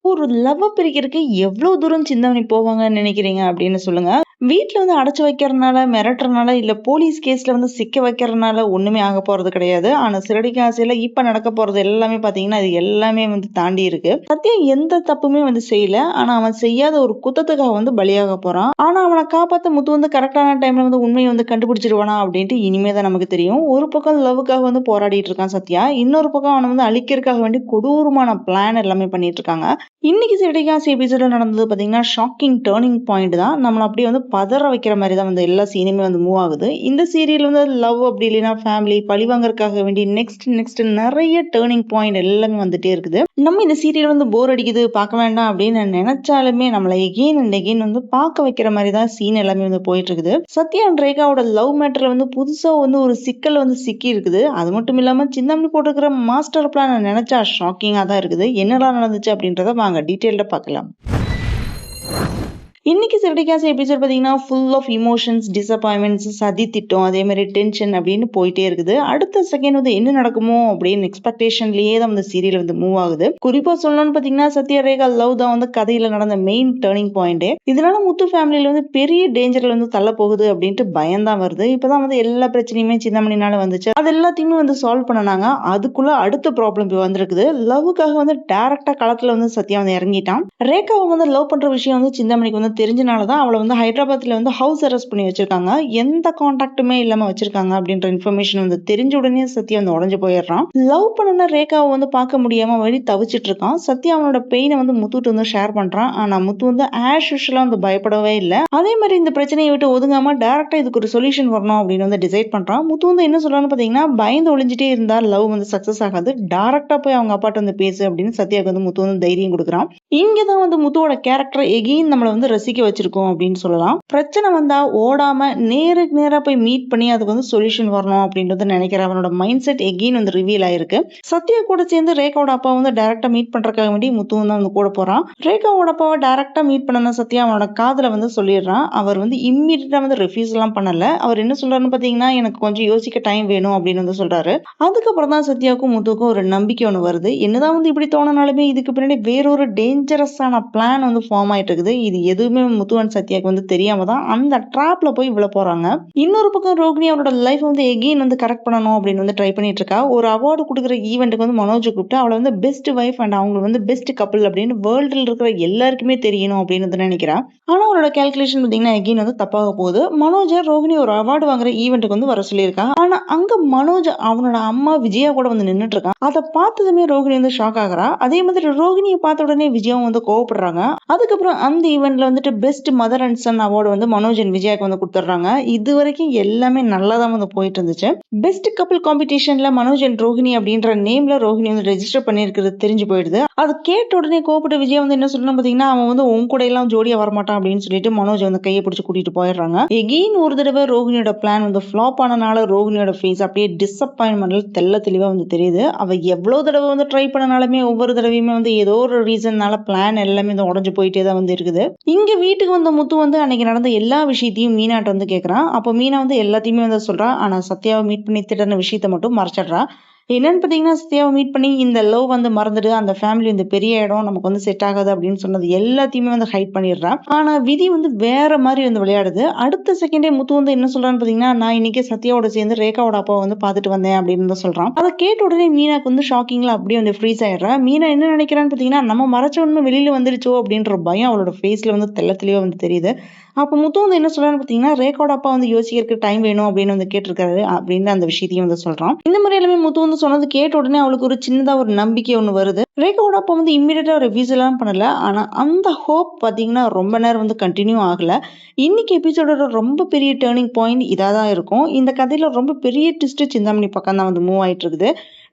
ஒரு லவ்வ பிரிக்கிறதுக்கு எவ்ளோ தூரம் சிந்தாமணி போவாங்கன்னு நினைக்கிறீங்க அப்படின்னு சொல்லுங்க. வீட்ல வந்து அடைச்சு வைக்கிறனால, மிரட்டுறனால, இல்ல போலீஸ் கேஸ்ல வந்து சிக்க வைக்கிறனால ஒண்ணுமே ஆக போறது கிடையாது. ஆனா சிறடிக்கு ஆசையில இப்ப நடக்க போறது எல்லாமே பார்த்தீங்கன்னா, இது எல்லாமே வந்து தாண்டி இருக்கு. சத்யா எந்த தப்புமே வந்து செய்யல. ஆனா அவன் செய்யாத ஒரு குத்தத்துக்காக வந்து பலியாக போறான். ஆனா அவன காப்பாத்த முத்து வந்து கரெக்ட்டான டைம்ல வந்து உண்மைய வந்து கண்டுபிடிச்சிருவானா அப்படின்ட்டு இனிமே தான் நமக்கு தெரியும். ஒரு பக்கம் லவ்வுக்காக வந்து போராடிட்டு இருக்கான் சத்யா. இன்னொரு பக்கம் அவன வந்து அழிக்கிறதுக்காக வேண்டி கொடூரமான பிளான் எல்லாமே பண்ணிட்டு இருக்காங்க. இன்னைக்கு சிறடிகாசி எபிசோட்ல நடந்தது பாத்தீங்கன்னா ஷாக்கிங் டர்னிங் பாயிண்ட் தான். நம்மள அப்படியே வந்து பதற வைக்கிற மாதிரி தான் வந்து எல்லா சீனுமே வந்து மூவ் ஆகுது. இந்த சீரியல் வந்து லவ் அப்படி இல்லைன்னா ஃபேமிலி பழிவாங்கறதுக்காக வேண்டி நெக்ஸ்ட் நெக்ஸ்ட் நிறைய டர்னிங் பாயிண்ட் எல்லாமே வந்துட்டே இருக்குது. நம்ம இந்த சீரியல் வந்து போர் அடிக்குது பார்க்க வேண்டாம் அப்படின்னு நினைச்சாலுமே நம்மள எகெயின் அண்ட் எகெயின் வந்து பார்க்க வைக்கிற மாதிரி தான் சீன் எல்லாமே வந்து போயிட்டு இருக்குது. சத்யா அண்ட் ரேகாவோட லவ் மேட்டர்ல வந்து புதுசா வந்து ஒரு சிக்கல் வந்து சிக்கி இருக்குது. அது மட்டும் இல்லாம சிந்தாமணி போட்டுக்கிற மாஸ்டர் பிளான் நினைச்சா ஷாக்கிங்கா தான் இருக்குது. என்னடா நடந்துச்சு அப்படின்றத வாங்க டீட்டெயில்டா பார்க்கலாம். இன்னைக்கு சிறடிக்காசு எபிசோட் பார்த்தீங்கன்னா ஃபுல் ஆஃப் இமோஷன்ஸ், டிசப்பாயின்மெண்ட்ஸ், சதி திட்டம், அதே மாதிரி டென்ஷன் அப்படின்னு போயிட்டே இருக்குது. அடுத்த செகண்ட் வந்து என்ன நடக்குமோ அப்படின்னு எக்ஸ்பெக்டேஷன்லயே தான் வந்து சீரியல் வந்து மூவ் ஆகுது. குறிப்பா சொல்லணும்னு பார்த்தீங்கன்னா சத்யா ரேகா லவ் தான் வந்து கதையில நடந்த மெயின் டர்னிங் பாயிண்டே. இதனால முத்து ஃபேமிலியில வந்து பெரிய டேஞ்சர்ல வந்து தள்ள போகுது அப்படின்ட்டு பயம்தான் வருது. இப்பதான் வந்து எல்லா பிரச்சனையுமே சிந்தாமணினால வந்துச்சு. அது எல்லாத்தையுமே வந்து சால்வ் பண்ணனாங்க. அதுக்குள்ள அடுத்த ப்ராப்ளம் இப்போ வந்திருக்குது. லவ்வுக்காக வந்து டைரக்டா களத்துல வந்து சத்யா வந்து இறங்கிட்டான். ரேகாவை வந்து லவ் பண்ற விஷயம் வந்து சிந்தாமணிக்கு வந்து தெரிஞ்சனாலதான் அவளை வந்து ஹைதராபாத்ல வந்து ஹவுஸ் அரெஸ்ட் பண்ணி வச்சிருக்காங்க. எந்த கான்டாக்டுமே இல்லாம வச்சிருக்காங்க அப்படின்ற இன்ஃபர்மேஷன் வந்து தெரிஞ்ச உடனே சத்யா வந்து உடஞ்சு போயிடுறான். லவ் பண்ண ரேகாவை வந்து பார்க்க முடியாம வழி தவிச்சிட்டு இருக்கான். சத்யா அவனோட பெயினை வந்து முத்துட்டு வந்து ஷேர் பண்றான். ஆனா முத்து வந்து ஆஸ் யூஷுவலா வந்து பயப்படவே இல்லை. அதே மாதிரி இந்த பிரச்சனையை விட்டு ஒதுங்காம டைரக்டா இதுக்கு ஒரு சொல்யூஷன் வரணும் அப்படின்னு வந்து டிசைட் பண்றான். முத்து வந்து என்ன சொல்றான்னு பாத்தீங்கன்னா பயந்து ஒளிஞ்சிட்டே இருந்தா லவ் வந்து சக்சஸ் ஆகாது. டைரக்டா போய் அவங்க அப்பாட்ட வந்து பேசு அப்படின்னு சத்யாவுக்கு வந்து முத்து வந்து தைரியம் கொடுக்குறான். இங்கதான் வந்து முத்துவோட கேரக்டர் எகெயின் நம்மள வந்து ரசிக்க வச்சிருக்கோம் அப்படின்னு சொல்லலாம். பிரச்சனை வந்தா ஓடாம நேருக்கு நேரா போய் மீட் பண்ணி அதுக்கு வந்து சொல்யூஷன் வரணும் அப்படின்றது நினைக்கிற அவனோட மைண்ட் செட் எகெயின் வந்து ரிவீல் ஆயிருக்கு. சத்யா கூட சேர்ந்து ரேகாவோட அப்பா வந்து டைரக்டா மீட் பண்றதுக்காக வேண்டி முத்து வந்து வந்து கூட போறான். ரேகாவோட அப்பாவை டைரக்டா மீட் பண்ணன சத்யா அவனோட காதுல வந்து சொல்லிடுறான். அவர் வந்து இம்மீடியட்டா வந்து ரெஃப்யூஸ் எல்லாம் பண்ணல. அவர் என்ன சொல்றாருன்னு பாத்தீங்கன்னா எனக்கு கொஞ்சம் யோசிக்க டைம் வேணும் அப்படின்னு வந்து சொல்றாரு. அதுக்கப்புறம் தான் சத்யாவுக்கும் முத்துக்கும் ஒரு நம்பிக்கை ஒண்ணு வருது. என்னதான் வந்து இப்படி தோணுனாலுமே இதுக்கு பின்னாடி வேறொரு டேஞ்சரஸான பிளான் வந்து ஃபார்ம் ஆயிட்டு இருக்குது. இது எதுவுமே முத்து அண்ட் சத்யாக்கு வந்து தெரியாம தான் அந்த ட்ராப்ல போய் விழ போறாங்க. இன்னொரு பக்கம் ரோகிணி அவரோட லைஃப் வந்து எகெயின் வந்து கரெக்ட் பண்ணணும் அப்படின்னு வந்து ட்ரை பண்ணிட்டு இருக்கா. ஒரு அவார்டு கொடுக்குற ஈவெண்ட்டுக்கு வந்து மனோஜ் கூப்பிட்டு அவளை வந்து பெஸ்ட் வைஃப் அண்ட் அவங்க வந்து பெஸ்ட் கப்பிள் அப்படின்னு வேர்ல்டுல இருக்கிற எல்லாருக்குமே தெரியணும் அப்படின்னு வந்து நினைக்கிறா. ஆனா அவரோட கால்குலேஷன் பாத்தீங்கன்னா எகெயின் வந்து தப்பாக போகுது. மனோஜ ரோகிணி ஒரு அவார்டு வாங்குற ஈவெண்ட்டுக்கு வந்து வர சொல்லியிருக்கா. ஆனா அங்க மனோஜ் அவனோட அம்மா விஜயா கூட வந்து நின்னுட்டு இருக்கான். அதை பார்த்ததுமே ரோகிணி வந்து ஷாக் ஆகுறா. அதே மாதிரி ரோகிணியை பார்த்த உடனே விஜயாவும் வந்து கோவப்படுறாங்க. அதுக்கப்புறம் அந்த ஈவெண்ட்ல வந்துட்டு best mother and son award வந்து மனோஜ் அண்ட் விஜயாக்கு வந்து கொடுத்துட்றாங்க. இது வரைக்கும் எல்லாமே நல்லா தான் வந்து போயிட்டு இருந்துச்சு. பெஸ்ட் கப்பிள் காம்படிஷன்ல மனோஜ் அண்ட் ரோஹிணி அப்படின்ற நேம்ல ரோஹிணி வந்து ரெஜிஸ்டர் பண்ணிருக்கிறது தெரிஞ்சு போயிடுது. அது கேட்ட உடனே கோபப்பட்ட விஜயா வந்து என்ன சொல்லணும் பாத்தீங்கன்னா அவன் வந்து உன் கூட எல்லாம் ஜோடியா வரமாட்டான் அப்படின்னு சொல்லிட்டு மனோஜ் வந்து கையை பிடிச்சு கூட்டிட்டு போயிடுறாங்க. எகெயின் ஒரு தடவை ரோஹிணியோட பிளான் வந்து ஃபிளாப் ஆனனால ரோஹிணியோட ஃபேஸ் அப்படியே டிசப்பாயின்மெண்ட்ல தெள்ள தெளிவா வந்து தெரியுது. அவ எவ்வளவு தடவை வந்து ட்ரை பண்ணனாலுமே ஒவ்வொரு தடவையுமே வந்து ஏதோ ஒரு ரீசன்னால பிளான் எல்லாமே வந்து உடஞ்சு போயிட்டே தான் வந்து இருக்குது. இங்க வீட்டுக்கு வந்த முத்து வந்து அன்னைக்கு நடந்த எல்லா விஷயத்தையும் மீனாட்ட வந்து கேக்குறான். அப்போ மீனா வந்து எல்லாத்தையுமே வந்து சொல்றா. ஆனா சத்யாவை மீட் பண்ணி திட்டின விஷயத்த மட்டும் மறைச்சிடுறா. என்னன்னு பாத்தீங்கன்னா சத்யாவை மீட் பண்ணி இந்த லவ் வந்து மறந்துடு, அந்த ஃபேமிலி இந்த பெரிய இடம் நமக்கு வந்து செட் ஆகாது அப்படின்னு சொன்னது எல்லாத்தையுமே வந்து ஹைட் பண்ணிடுறா. ஆனா விதி வந்து வேற மாதிரி வந்து விளையாடுது. அடுத்த செகண்டே முத்து வந்து என்ன சொல்றான்னு பாத்தீங்கன்னா நான் இன்னைக்கு சத்யாவோட சேர்ந்து ரேகாவோட அப்பாவை வந்து பாத்துட்டு வந்தேன் அப்படின்னு தான் சொல்றான். அதை கேட்ட உடனே மீனாக்கு வந்து ஷாக்கிங்ல அப்படியே வந்து ஃப்ரீஸ் ஆயிடுறா. மீனா என்ன நினைக்கிறான்னு பாத்தீங்கன்னா நம்ம மறைச்ச உண்மை வெளியில வந்துருச்சோ அப்படின்ற பயம் அவளோட ஃபேஸ்ல வந்து தெள்ள தெளிவா வந்து தெரியுது. அப்ப முத்து வந்து என்ன சொல்றான்னு பாத்தீங்கன்னா ரேகாவோட அப்பா வந்து யோசிக்கிறதுக்கு டைம் வேணும் அப்படின்னு வந்து கேட்டிருக்காரு அப்படின்னு அந்த விஷயத்தையும் வந்து சொல்றான். இந்த மாதிரி எல்லாமே முத்து வந்து சொன்னது கேட்ட உடனே அவளுக்கு ஒரு சின்னதா ஒரு நம்பிக்கை ஒண்ணு வருது. ரேகாவோட அப்பா வந்து இம்மீடியட்டா ரிவ்யூஸ் எல்லாம் பண்ணல. ஆனா அந்த ஹோப் பாத்தீங்கன்னா ரொம்ப நேரம் வந்து கண்டினியூ ஆகல. இன்னைக்கு எபிசோடோட ரொம்ப பெரிய டேர்னிங் பாயிண்ட் இதாதான் இருக்கும். இந்த கதையில ரொம்ப பெரிய ட்விஸ்ட் சிந்தாமணி பக்கம் தான் வந்து மூவ் ஆயிட்டு இருக்குது.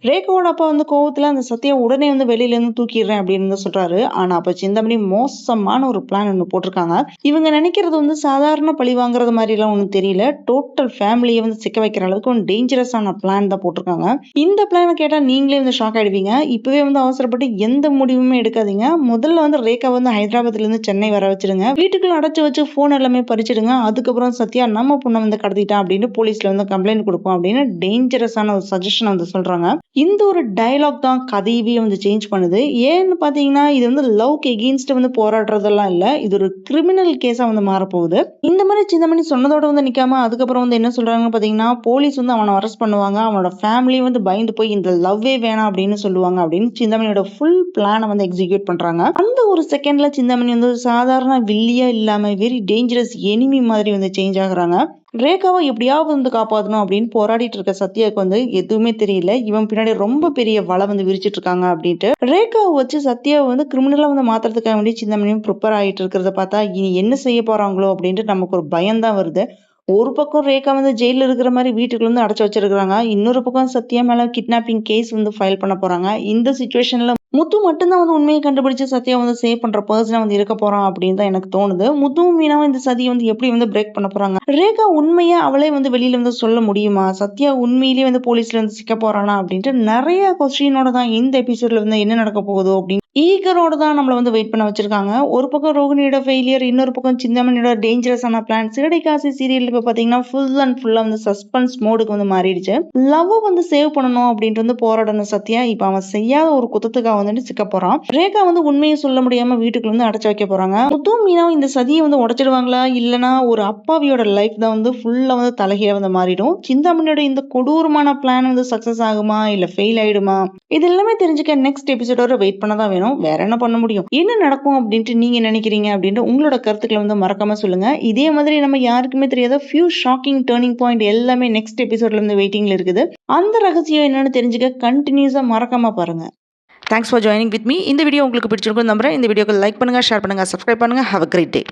ரேகாவோட அப்பா வந்து கோவத்துல அந்த சத்யா உடனே வந்து வெளியில இருந்து தூக்கிடுறேன் அப்படின்னு சொல்றாரு. ஆனா அப்ப சிந்தாமணி மோசமான ஒரு பிளான் ஒண்ணு போட்டிருக்காங்க. இவங்க நினைக்கிற பழிங்கிறது வந்து சாதாரண பழி வாங்குறது மாதிரிலாம் ஒன்றும் தெரியல. டோட்டல் ஃபேமிலியை வந்து சிக்க வைக்கிற அளவுக்கு ஒரு டேஞ்சரஸான பிளான் தான் போட்டிருக்காங்க. இந்த பிளானை கேட்டால் நீங்களே வந்து ஷாக் ஆயிடுவீங்க. இப்பவே வந்து அவசரப்பட்டு எந்த முடிவுமே எடுக்காதீங்க. முதல்ல வந்து ரேகா வந்து ஹைதராபாத்ல இருந்து சென்னை வர வச்சிருங்க. வீட்டுக்குள்ள அடைச்சு வச்சு போன் எல்லாமே பறிச்சிடுங்க. அதுக்கப்புறம் சத்யா நம்ம பொண்ணை வந்து கடத்திட்டான் அப்படின்னு போலீஸ்ல வந்து கம்ப்ளைண்ட் கொடுப்போம் அப்படின்னு டேஞ்சரஸான ஒரு சஜஷன் வந்து சொல்றாங்க. இந்த ஒரு டயலாக் தான் கதையவே வந்து சேஞ்ச் பண்ணுது. ஏன்னு பாத்தீங்கன்னா இது வந்து லவ்க்கு எகெயின்ஸ்ட் வந்து போராடுறதெல்லாம் இல்ல. இது ஒரு கிரிமினல் கேஸா வந்து மாறப்போகுது. இந்த மாதிரி சிந்தாமணி சொன்னதோட வந்து நிக்காம அதுக்கப்புறம் வந்து என்ன சொல்றாங்க பாத்தீங்கன்னா போலீஸ் வந்து அவனை அரெஸ்ட் பண்ணுவாங்க. அவனோட ஃபேமிலி வந்து பயந்து போய் இந்த லவ்வே வேணாம் அப்படின்னு சொல்லுவாங்க அப்படின்னு சிந்தாமணியோட ஃபுல் பிளானை வந்து எக்ஸிக்யூட் பண்றாங்க. அந்த ஒரு செகண்ட்ல சிந்தாமணி வந்து சாதாரண வில்லியா இல்லாம வெரி டேஞ்சரஸ் எனிமி மாதிரி வந்து சேஞ்ச் ஆகுறாங்க. ரேகாவை எப்படியாவது வந்து காப்பாற்றணும் அப்படின்னு போராடிட்டு இருக்க சத்யாவுக்கு வந்து எதுவுமே தெரியல. இவன் பின்னாடி ரொம்ப பெரிய வலை வந்து விரிச்சிட்டு இருக்காங்க அப்படின்ட்டு ரேகாவை வச்சு சத்யாவை வந்து கிரிமினலா வந்து மாத்துறதுக்காக வேண்டி சிந்தாமணியும் ப்ரிப்பேர் ஆகிட்டு இருக்கிறத பார்த்தா இனி என்ன செய்ய போறாங்களோ அப்படின்ட்டு நமக்கு ஒரு பயம் தான் வருது. ஒரு பக்கம் ரேகா வந்து ஜெயில இருக்கிற மாதிரி வீட்டுக்குள்ள வந்து அடைச்சு வச்சிருக்காங்க. இன்னொரு பக்கம் சத்யா மேல கிட்னாப்பிங் கேஸ் வந்து ஃபைல் பண்ண போறாங்க. இந்த சிச்சுவேஷன்ல முத்து மட்டும்தான் வந்து உண்மையை கண்டுபிடிச்சு சத்யா வந்து சேவ் பண்ற பர்சனா வந்து இருக்க போறான் அப்படின்னு தான் எனக்கு தோணுது. முத்துவும் மீனாவும் இந்த சதியை வந்து எப்படி வந்து பிரேக் பண்ண போறாங்க? ரேகா உண்மையா அவளே வந்து வெளியில வந்து சொல்ல முடியுமா? சத்யா உண்மையிலேயே வந்து போலீஸ்ல வந்து சிக்க போறானா அப்படின்ட்டு நிறைய கொஸ்டினோட தான் இந்த எபிசோட்ல வந்து என்ன நடக்க போகுதோ அப்படின்னு ஈகரோட தான் நம்மள வந்து வெயிட் பண்ண வச்சிருக்காங்க. ஒரு பக்கம் ரோகிணியோட ஃபெயிலியர், இன்னொரு பக்கம் சிந்தாமணியோட டேஞ்சரஸான பிளான். சிறடைக்காசி சீரியல் இப்ப பாத்தீங்கன்னா ஃபுல் அண்ட் ஃபுல்லா வந்து சஸ்பென்ஸ் மோடுக்கு வந்து மாறிடுச்சு. லவ் வந்து சேவ் பண்ணணும் அப்படின்ட்டு வந்து போராடணும் சத்யா. இப்ப அவன் செய்யாத ஒரு குத்தத்துக்காக வந்துட்டு சிக்க போறான். ரேகா வந்து உண்மையை சொல்ல முடியாம வீட்டுக்குள்ள வந்து அடைச்சு வைக்க போறாங்க. முத்துவும் மீனாவும் இந்த சதியை வந்து உடைச்சிடுவாங்களா இல்லனா ஒரு அப்பாவியோட லைஃப் தான் வந்து ஃபுல்லா வந்து தலைகீழ வந்து மாறிடும். சிந்தாமணியோட இந்த கொடூரமான பிளான் வந்து சக்சஸ் ஆகுமா இல்ல ஃபெயில் ஆயிடுமா? இது எல்லாமே தெரிஞ்சுக்க நெக்ஸ்ட் எபிசோடோட வெயிட் பண்ண தான் வேணும். வேற என்ன பண்ண முடியும்? என்ன நடக்கும் அப்படின்ட்டு நீங்க நினைக்கிறீங்க அப்படின்ட்டு உங்களோட கருத்துக்களை வந்து மறக்காம சொல்லுங்க. இதே மாதிரி நம்ம யாருக்குமே தெரியாத ஃபியூ ஷாக்கிங் டர்னிங் பாயிண்ட் எல்லாமே நெக்ஸ்ட் எபிசோட்ல இருந்து வெயிட்டிங்ல இருக்குது. அந்த ரகசியம் என்னன்னு தெரிஞ்சுக்க கண்டினியூஸா மறக்காம பாருங்க. Thanks for joining with me. இந்த வீடியோ உங்களுக்கு பிடிச்சிருக்கும் நம்புறேன். இந்த வீடியோக்கு லைக் பண்ணுங்க, ஷேர் பண்ணுங்க, சப்ஸ்கிரைப் பண்ணுங்க. Have a great day.